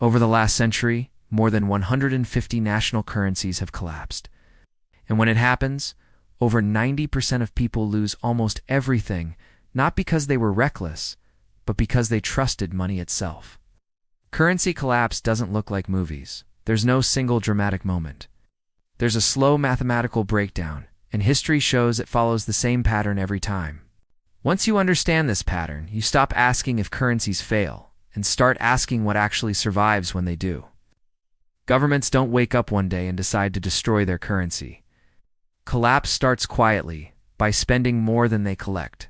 Over the last century, more than 150 national currencies have collapsed. And when it happens, over 90% of people lose almost everything, not because they were reckless, but because they trusted money itself. Currency collapse doesn't look like movies. There's no single dramatic moment. There's a slow mathematical breakdown, and history shows it follows the same pattern every time. Once you understand this pattern, you stop asking if currencies fail and start asking what actually survives when they do. Governments don't wake up one day and decide to destroy their currency. Collapse starts quietly, by spending more than they collect.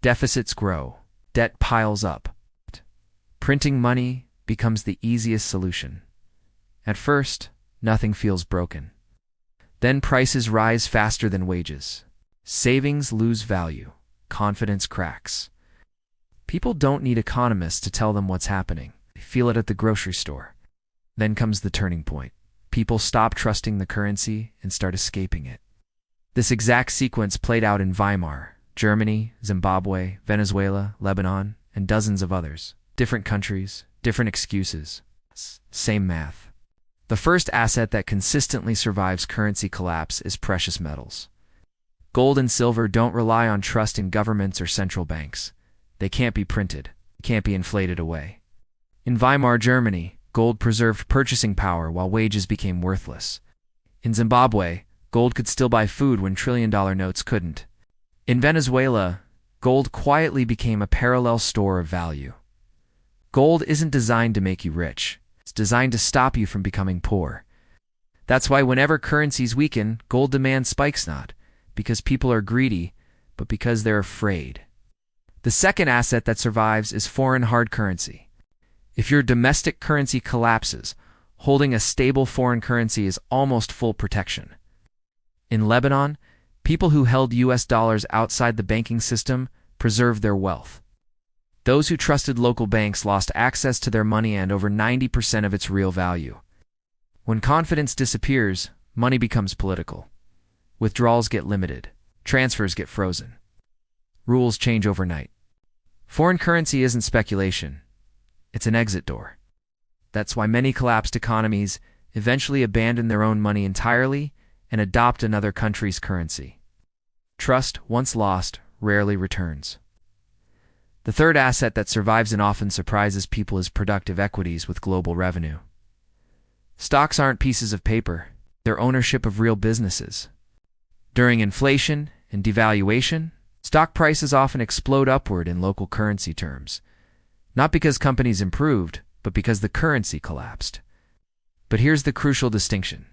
Deficits grow, debt piles up. Printing money becomes the easiest solution. At first, nothing feels broken. Then prices rise faster than wages. Savings lose value. Confidence cracks. People don't need economists to tell them what's happening. They feel it at the grocery store. Then comes the turning point. People stop trusting the currency and start escaping it. This exact sequence played out in Weimar, Germany, Zimbabwe, Venezuela, Lebanon, and dozens of others. Different countries, different excuses. Same math. The first asset that consistently survives currency collapse is precious metals. Gold and silver don't rely on trust in governments or central banks. They can't be printed. They can't be inflated away. In Weimar Germany, gold preserved purchasing power while wages became worthless. In Zimbabwe, gold could still buy food when trillion-dollar notes couldn't. In Venezuela, gold quietly became a parallel store of value. Gold isn't designed to make you rich. It's designed to stop you from becoming poor. That's why whenever currencies weaken, gold demand spikes not because people are greedy, but because they're afraid. The second asset that survives is foreign hard currency. If your domestic currency collapses, holding a stable foreign currency is almost full protection. In Lebanon, people who held US dollars outside the banking system preserved their wealth. Those who trusted local banks lost access to their money and over 90% of its real value. When confidence disappears, money becomes political. Withdrawals get limited. Transfers get frozen. Rules change overnight. Foreign currency isn't speculation. It's an exit door. That's why many collapsed economies eventually abandon their own money entirely and adopt another country's currency. Trust, once lost, rarely returns. The third asset that survives and often surprises people is productive equities with global revenue. Stocks aren't pieces of paper. They're ownership of real businesses. During inflation and devaluation, stock prices often explode upward in local currency terms. Not because companies improved, but because the currency collapsed. But here's the crucial distinction.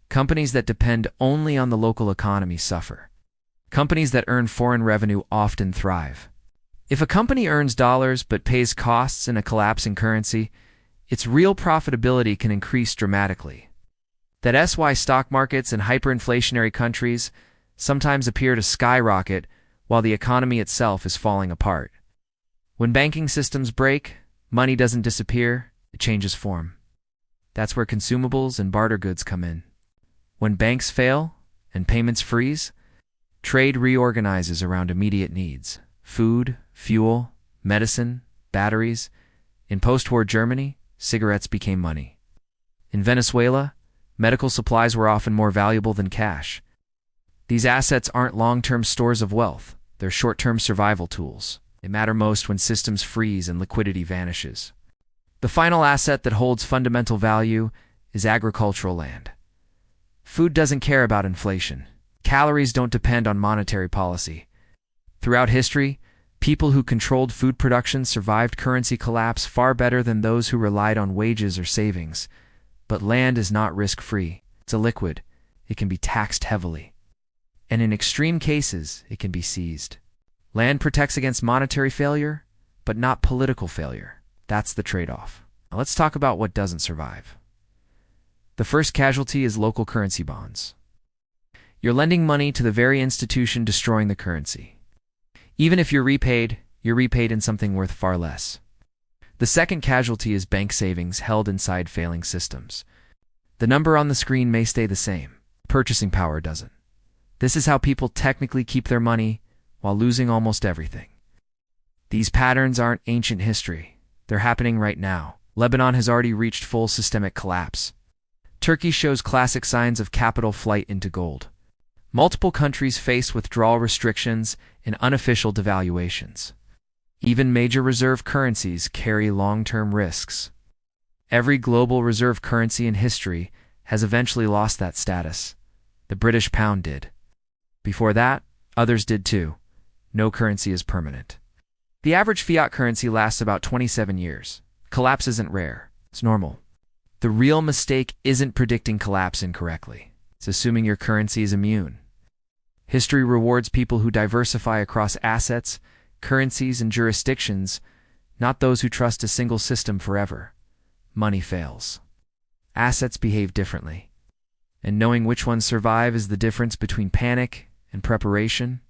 Companies that depend only on the local economy suffer. Companies that earn foreign revenue often thrive. If a company earns dollars but pays costs in a collapsing currency, its real profitability can increase dramatically. That's why stock markets in hyperinflationary countries sometimes appear to skyrocket while the economy itself is falling apart. When banking systems break, money doesn't disappear, it changes form. That's where consumables and barter goods come in. When banks fail and payments freeze, trade reorganizes around immediate needs: food, fuel, medicine, batteries. In post-war Germany, cigarettes became money. In Venezuela, medical supplies were often more valuable than cash. These assets aren't long-term stores of wealth. They're short-term survival tools. They matter most when systems freeze and liquidity vanishes. The final asset that holds fundamental value is agricultural land. Food doesn't care about inflation. Calories don't depend on monetary policy. Throughout history, people who controlled food production survived currency collapse far better than those who relied on wages or savings. But land is not risk-free. It's a liquid. It can be taxed heavily. And in extreme cases, it can be seized. Land protects against monetary failure, but not political failure. That's the trade-off. Now let's talk about what doesn't survive. The first casualty is local currency bonds. You're lending money to the very institution destroying the currency. Even if you're repaid in something worth far less. The second casualty is bank savings held inside failing systems. The number on the screen may stay the same. Purchasing power doesn't. This is how people technically keep their money while losing almost everything. These patterns aren't ancient history. They're happening right now. Lebanon has already reached full systemic collapse. Turkey shows classic signs of capital flight into gold. Multiple countries face withdrawal restrictions and unofficial devaluations. Even major reserve currencies carry long-term risks. Every global reserve currency in history has eventually lost that status. The British pound did. Before that, others did too. No currency is permanent. The average fiat currency lasts about 27 years. Collapse isn't rare. It's normal. The real mistake isn't predicting collapse incorrectly. It's assuming your currency is immune. History rewards people who diversify across assets, currencies, and jurisdictions, not those who trust a single system forever. Money fails. Assets behave differently. And knowing which ones survive is the difference between panic and preparation.